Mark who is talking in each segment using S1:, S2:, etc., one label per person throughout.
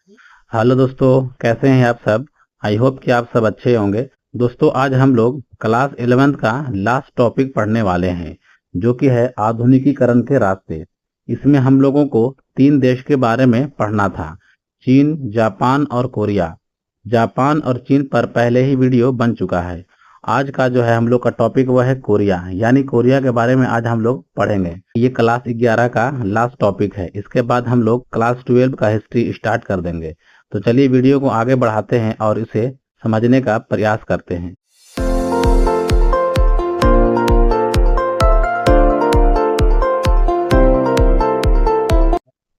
S1: Hello दोस्तों, कैसे हैं आप सब। आई होप कि आप सब अच्छे होंगे। दोस्तों, आज हम लोग क्लास 11th का लास्ट टॉपिक पढ़ने वाले हैं, जो कि है आधुनिकीकरण के रास्ते। इसमें हम लोगों को 3 देश के बारे में पढ़ना था: चीन, जापान और कोरिया। जापान और चीन पर पहले ही वीडियो बन चुका है। आज का जो है हम लोग का टॉपिक वो है कोरिया, यानी कोरिया के बारे में आज हम लोग पढ़ेंगे। ये क्लास 11 का लास्ट टॉपिक है। इसके बाद हम लोग क्लास 12 का हिस्ट्री स्टार्ट कर देंगे। तो चलिए वीडियो को आगे बढ़ाते हैं और इसे समझने का प्रयास करते हैं।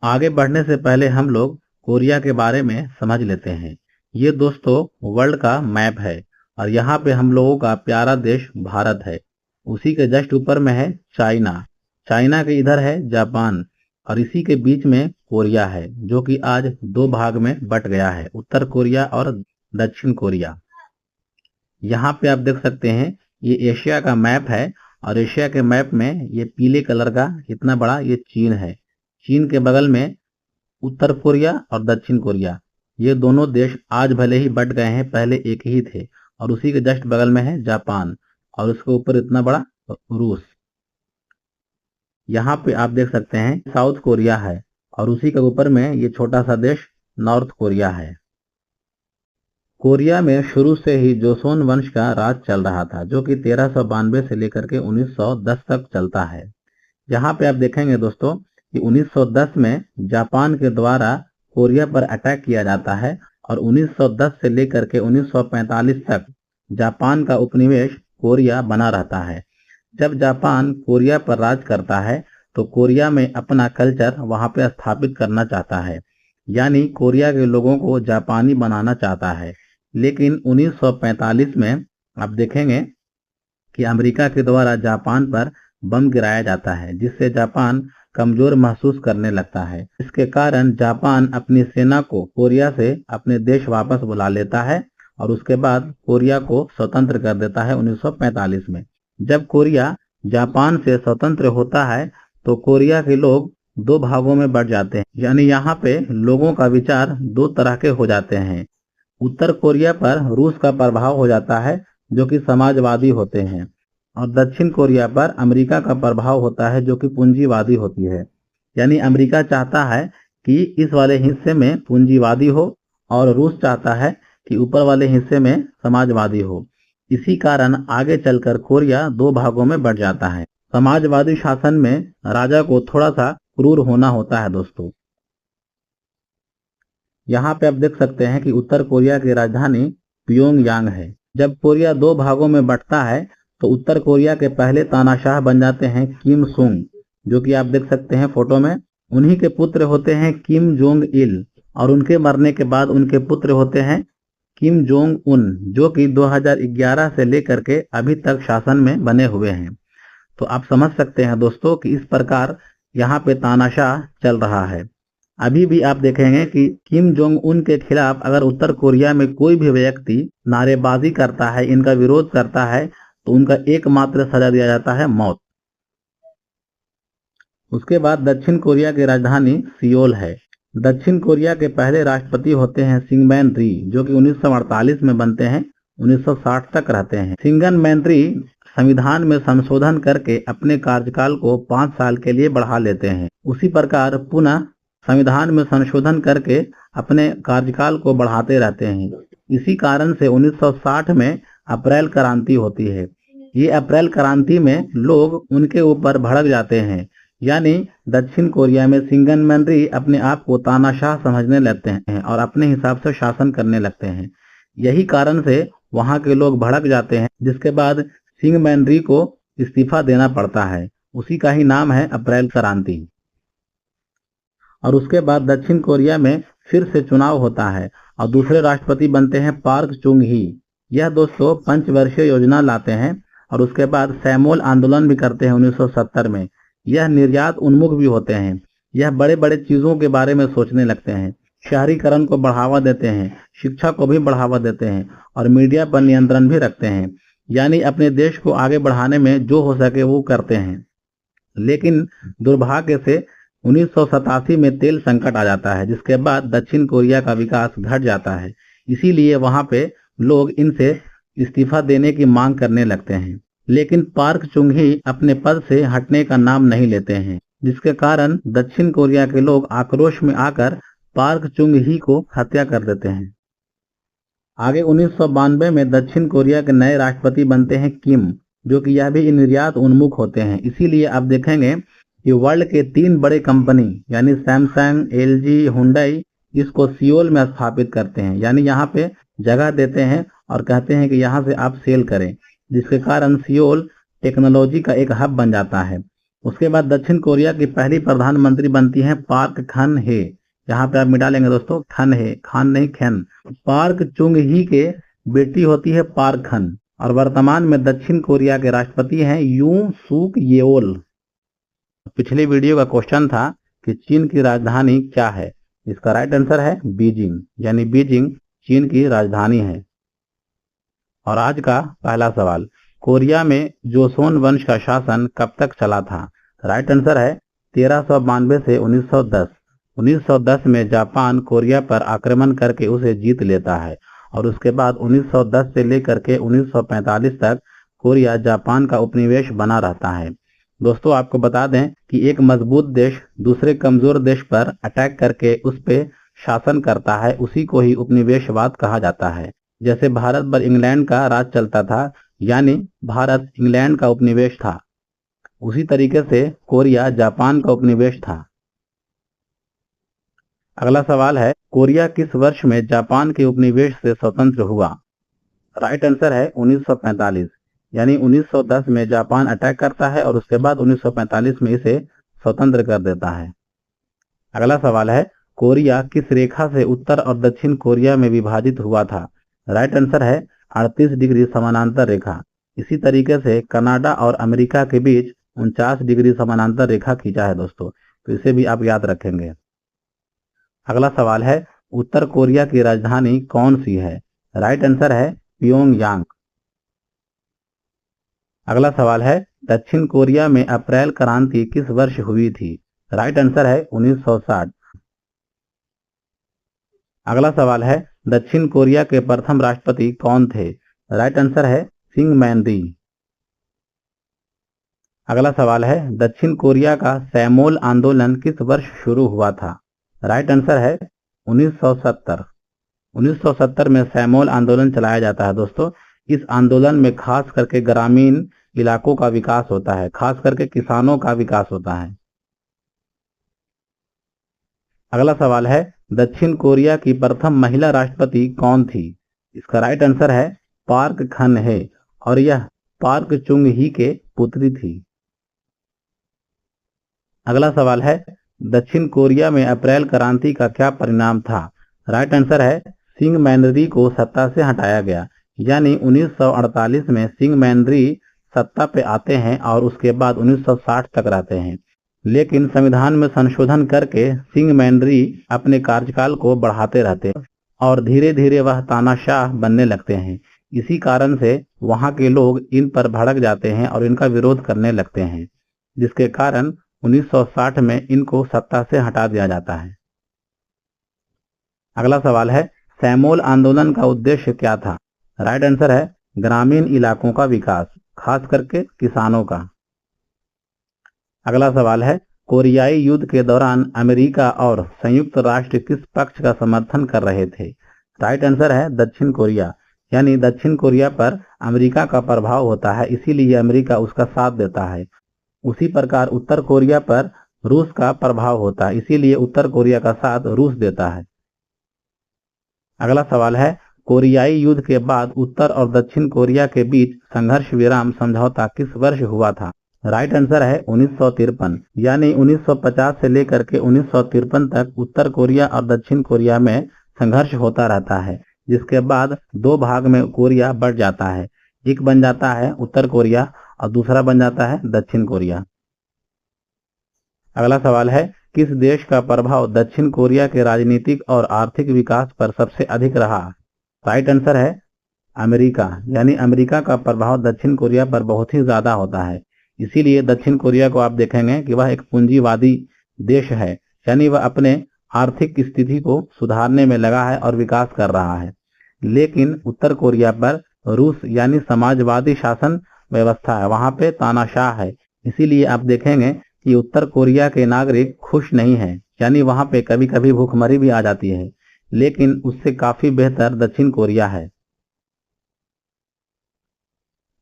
S1: आगे बढ़ने से पहले हम लोग कोरिया के बारे में समझ लेते हैं। ये दोस्तों वर्ल्ड का मैप है और यहाँ पे हम लोगों का प्यारा देश भारत है। उसी के जस्ट ऊपर में है चाइना। चाइना के इधर है जापान और इसी के बीच में कोरिया है, जो कि आज 2 भाग में बट गया है, उत्तर कोरिया और दक्षिण कोरिया। यहाँ पे आप देख सकते हैं ये एशिया का मैप है और एशिया के मैप में ये पीले कलर का इतना बड़ा ये चीन है। चीन के बगल में उत्तर कोरिया और दक्षिण कोरिया, ये दोनों देश आज भले ही बट गए हैं, पहले एक ही थे। और उसी के जस्ट बगल में है जापान और उसके ऊपर इतना बड़ा रूस। यहाँ पे आप देख सकते हैं साउथ कोरिया है और उसी के ऊपर में ये छोटा सा देश नॉर्थ कोरिया है। कोरिया में शुरू से ही जोसोन वंश का राज चल रहा था, जो कि 1392 से लेकर के 1910 तक चलता है। यहाँ पे आप देखेंगे दोस्तों कि 1910 में जापान के द्वारा कोरिया पर अटैक किया जाता है और 1910 से लेकर के 1945 तक जापान का उपनिवेश कोरिया बना रहता है। जब जापान कोरिया पर राज करता है तो कोरिया में अपना कल्चर वहां पे स्थापित करना चाहता है, यानी कोरिया के लोगों को जापानी बनाना चाहता है। लेकिन 1945 में आप देखेंगे कि अमेरिका के द्वारा जापान पर बम गिराया जाता है, जिससे जापान कमजोर महसूस करने लगता है। इसके कारण जापान अपनी सेना को कोरिया से अपने देश वापस बुला लेता है और उसके बाद कोरिया को स्वतंत्र कर देता है 1945 में। जब कोरिया जापान से स्वतंत्र होता है तो कोरिया के लोग 2 भागों में बढ़ जाते हैं, यानी यहाँ पे लोगों का विचार 2 तरह के हो जाते हैं। उत्तर कोरिया पर रूस का प्रभाव हो जाता है, जो कि समाजवादी होते हैं, और दक्षिण कोरिया पर अमेरिका का प्रभाव होता है, जो कि पूंजीवादी होती है। यानी अमेरिका चाहता है कि इस वाले हिस्से में पूंजीवादी हो और रूस चाहता है कि ऊपर वाले हिस्से में समाजवादी हो। इसी कारण आगे चलकर कोरिया 2 भागों में बढ़ जाता है। समाजवादी शासन में राजा को थोड़ा सा क्रूर होना होता है दोस्तों। यहाँ पे आप देख सकते हैं कि उत्तर कोरिया की राजधानी प्योंगयांग है। जब कोरिया 2 भागों में बंटता है तो उत्तर कोरिया के पहले तानाशाह बन जाते हैं किम सुंग, जो कि आप देख सकते हैं फोटो में। उन्हीं के पुत्र होते हैं किम जोंग इल और उनके मरने के बाद उनके पुत्र होते हैं किम जोंग उन, जो कि 2011 से लेकर के अभी तक शासन में बने हुए हैं। तो आप समझ सकते हैं दोस्तों कि इस प्रकार यहाँ पे तानाशाह चल रहा है। अभी भी आप देखेंगे कि किम जोंग उन के खिलाफ अगर उत्तर कोरिया में कोई भी व्यक्ति नारेबाजी करता है, इनका विरोध करता है, तो उनका एकमात्र सजा दिया जाता है मौत। उसके बाद दक्षिण कोरिया की राजधानी सियोल है। दक्षिण कोरिया के पहले राष्ट्रपति होते हैं सिंगमैन री, जो कि 1948 में बनते हैं, 1960 तक रहते हैं। सिंगमैन री संविधान में संशोधन करके अपने कार्यकाल को 5 साल के लिए बढ़ा लेते हैं। उसी प्रकार पुनः संविधान में संशोधन करके अपने कार्यकाल को बढ़ाते रहते हैं। इसी कारण से 1960 में अप्रैल क्रांति होती है। ये अप्रैल क्रांति में लोग उनके ऊपर भड़क जाते हैं, यानी दक्षिण कोरिया में सिंगमैन री अपने आप को तानाशाह समझने लगते हैं और अपने हिसाब से शासन करने लगते हैं। यही कारण से वहां के लोग भड़क जाते हैं, जिसके बाद सिंगमैन री को इस्तीफा देना पड़ता है। उसी का ही नाम है अप्रैल क्रांति। और उसके बाद दक्षिण कोरिया में फिर से चुनाव होता है और दूसरे राष्ट्रपति बनते हैं पार्क चुंग ही। यह दोस्तों 5 वर्षीय योजना लाते हैं और उसके बाद सैमोल आंदोलन भी करते हैं 1970 में। यह निर्यात उन्मुख भी होते हैं। यह बड़े बड़े चीजों के बारे में सोचने लगते हैं, शहरीकरण को बढ़ावा देते हैं, शिक्षा को भी बढ़ावा देते हैं और मीडिया पर नियंत्रण भी रखते हैं। यानी अपने देश को आगे बढ़ाने में जो हो सके वो करते हैं। लेकिन दुर्भाग्य से 1987 में तेल संकट आ जाता है, जिसके बाद दक्षिण कोरिया का विकास घट जाता है। इसीलिए वहां पे लोग इनसे इस्तीफा देने की मांग करने लगते हैं। लेकिन पार्क chung ही अपने पद से हटने का नाम नहीं लेते हैं, जिसके कारण दक्षिण कोरिया के लोग आक्रोश में आकर पार्क chung ही को हत्या कर देते हैं। आगे 1992 में दक्षिण कोरिया के नए राष्ट्रपति बनते हैं किम, जो कि यह भी निर्यात उन्मुख होते हैं। इसीलिए आप देखेंगे कि वर्ल्ड के 3 बड़े कंपनी यानी सैमसंग, एलजी, हुंडई इसको सियोल में स्थापित करते हैं, यानी यहाँ पे जगह देते हैं और कहते हैं कि यहाँ से आप सेल करें, जिसके कारण सियोल टेक्नोलॉजी का एक हब बन जाता है। उसके बाद दक्षिण कोरिया की पहली प्रधानमंत्री बनती है पार्क खन हे। यहाँ पे आप मिटा लेंगे दोस्तों, खन हे, खान नहीं खन। पार्क chung ही के बेटी होती है पार्क खन और वर्तमान में दक्षिण कोरिया के राष्ट्रपति हैं यूं सूक येओल। पिछले वीडियो का क्वेश्चन था कि चीन की राजधानी क्या है। इसका राइट आंसर है बीजिंग, यानी बीजिंग चीन की राजधानी है। और आज का पहला सवाल, कोरिया में जोसोन वंश का शासन कब तक चला था। राइट आंसर है 1392 से 1910। 1910 में जापान कोरिया पर आक्रमण करके उसे जीत लेता है और उसके बाद 1910 से लेकर के 1945 तक कोरिया जापान का उपनिवेश बना रहता है। दोस्तों आपको बता दें कि एक मजबूत देश दूसरे कमजोर देश पर अटैक करके उस पर शासन करता है, उसी को ही उपनिवेशवाद कहा जाता है। जैसे भारत पर इंग्लैंड का राज चलता था, यानी भारत इंग्लैंड का उपनिवेश था, उसी तरीके से कोरिया जापान का उपनिवेश था। अगला सवाल है, कोरिया किस वर्ष में जापान के उपनिवेश से स्वतंत्र हुआ। राइट आंसर है 1945, यानी 1910 में जापान अटैक करता है और उसके बाद 1945 में इसे स्वतंत्र कर देता है। अगला सवाल है, कोरिया किस रेखा से उत्तर और दक्षिण कोरिया में विभाजित हुआ था। राइट आंसर है 38 डिग्री समानांतर रेखा। इसी तरीके से कनाडा और अमेरिका के बीच 49 डिग्री समानांतर रेखा खींचा है दोस्तों, तो इसे भी आप याद रखेंगे। अगला सवाल है, उत्तर कोरिया की राजधानी कौन सी है। राइट आंसर है प्योंगयांग। अगला सवाल है, दक्षिण कोरिया में अप्रैल क्रांति किस वर्ष हुई थी। राइट आंसर है 1960। अगला सवाल है, दक्षिण कोरिया के प्रथम राष्ट्रपति कौन थे। राइट आंसर है सिंगमैनरी। अगला सवाल है, दक्षिण कोरिया का सैमोल आंदोलन किस वर्ष शुरू हुआ था। राइट आंसर है 1970। 1970 में सैमोल आंदोलन चलाया जाता है दोस्तों। इस आंदोलन में खास करके ग्रामीण इलाकों का विकास होता है, खास करके किसानों का विकास होता है। अगला सवाल है, दक्षिण कोरिया की प्रथम महिला राष्ट्रपति कौन थी। इसका राइट आंसर है पार्क खन हे और यह पार्क chung ही के पुत्री थी। अगला सवाल है, दक्षिण कोरिया में अप्रैल क्रांति का क्या परिणाम था। राइट आंसर है सिंगमैनरी को सत्ता से हटाया गया, यानी 1948 में सिंगमैनरी सत्ता पे आते हैं और उसके बाद 1960 तक रहते हैं। लेकिन संविधान में संशोधन करके सिंगमैनरी अपने कार्यकाल को बढ़ाते रहते हैं और धीरे धीरे वह तानाशाह बनने लगते हैं। इसी कारण से वहां के लोग इन पर भड़क जाते हैं और इनका विरोध करने लगते हैं, जिसके कारण 1960 में इनको सत्ता से हटा दिया जाता है। अगला सवाल है, सैमोल आंदोलन का उद्देश्य क्या था। राइट आंसर है ग्रामीण इलाकों का विकास, खास करके किसानों का। अगला सवाल है, कोरियाई युद्ध के दौरान अमेरिका और संयुक्त राष्ट्र किस पक्ष का समर्थन कर रहे थे। राइट आंसर है दक्षिण कोरिया, यानी दक्षिण कोरिया पर अमेरिका का प्रभाव होता है, इसीलिए अमेरिका उसका साथ देता है। उसी प्रकार उत्तर कोरिया पर रूस का प्रभाव होता है, इसीलिए उत्तर कोरिया का साथ रूस देता है। अगला सवाल है, कोरियाई युद्ध के बाद उत्तर और दक्षिण कोरिया के बीच संघर्ष विराम समझौता किस वर्ष हुआ था। राइट आंसर है 1953, यानी 1950 से लेकर के 1953 तक उत्तर कोरिया और दक्षिण कोरिया में संघर्ष होता रहता है, जिसके बाद 2 भाग में कोरिया बढ़ जाता है। एक बन जाता है उत्तर कोरिया और दूसरा बन जाता है दक्षिण कोरिया। अगला सवाल है, किस देश का प्रभाव दक्षिण कोरिया के राजनीतिक और आर्थिक विकास पर सबसे अधिक रहा। राइट आंसर है अमेरिका, यानी अमेरिका का प्रभाव दक्षिण कोरिया पर बहुत ही ज्यादा होता है। इसीलिए दक्षिण कोरिया को आप देखेंगे कि वह एक पूंजीवादी देश है, यानी वह अपने आर्थिक स्थिति को सुधारने में लगा है और विकास कर रहा है। लेकिन उत्तर कोरिया पर रूस यानी समाजवादी शासन व्यवस्था है, वहां पे तानाशाह है। इसीलिए आप देखेंगे कि उत्तर कोरिया के नागरिक खुश नहीं हैं, यानी वहां पे कभी कभी भूखमरी भी आ जाती है। लेकिन उससे काफी बेहतर दक्षिण कोरिया है।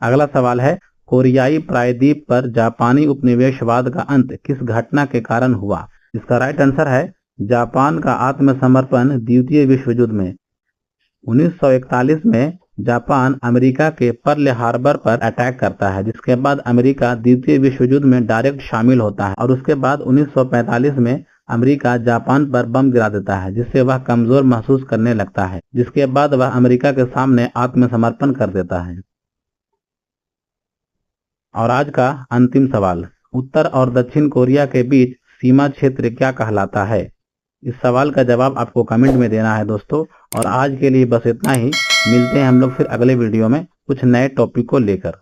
S1: अगला सवाल है, कोरियाई प्रायद्वीप पर जापानी उपनिवेशवाद का अंत किस घटना के कारण हुआ? इसका राइट आंसर है जापान का आत्मसमर्पण द्वितीय विश्व युद्ध में। 1941 में जापान अमेरिका के पर्ल हार्बर पर अटैक करता है, जिसके बाद अमेरिका द्वितीय विश्व युद्ध में डायरेक्ट शामिल होता है और उसके बाद 1945 में अमेरिका जापान पर बम गिरा देता है, जिससे वह कमजोर महसूस करने लगता है, जिसके बाद वह अमेरिका के सामने आत्मसमर्पण कर देता है। और आज का अंतिम सवाल, उत्तर और दक्षिण कोरिया के बीच सीमा क्षेत्र क्या कहलाता है? इस सवाल का जवाब आपको कमेंट में देना है दोस्तों। और आज के लिए बस इतना ही। मिलते हैं हम लोग फिर अगले वीडियो में कुछ नए टॉपिक को लेकर।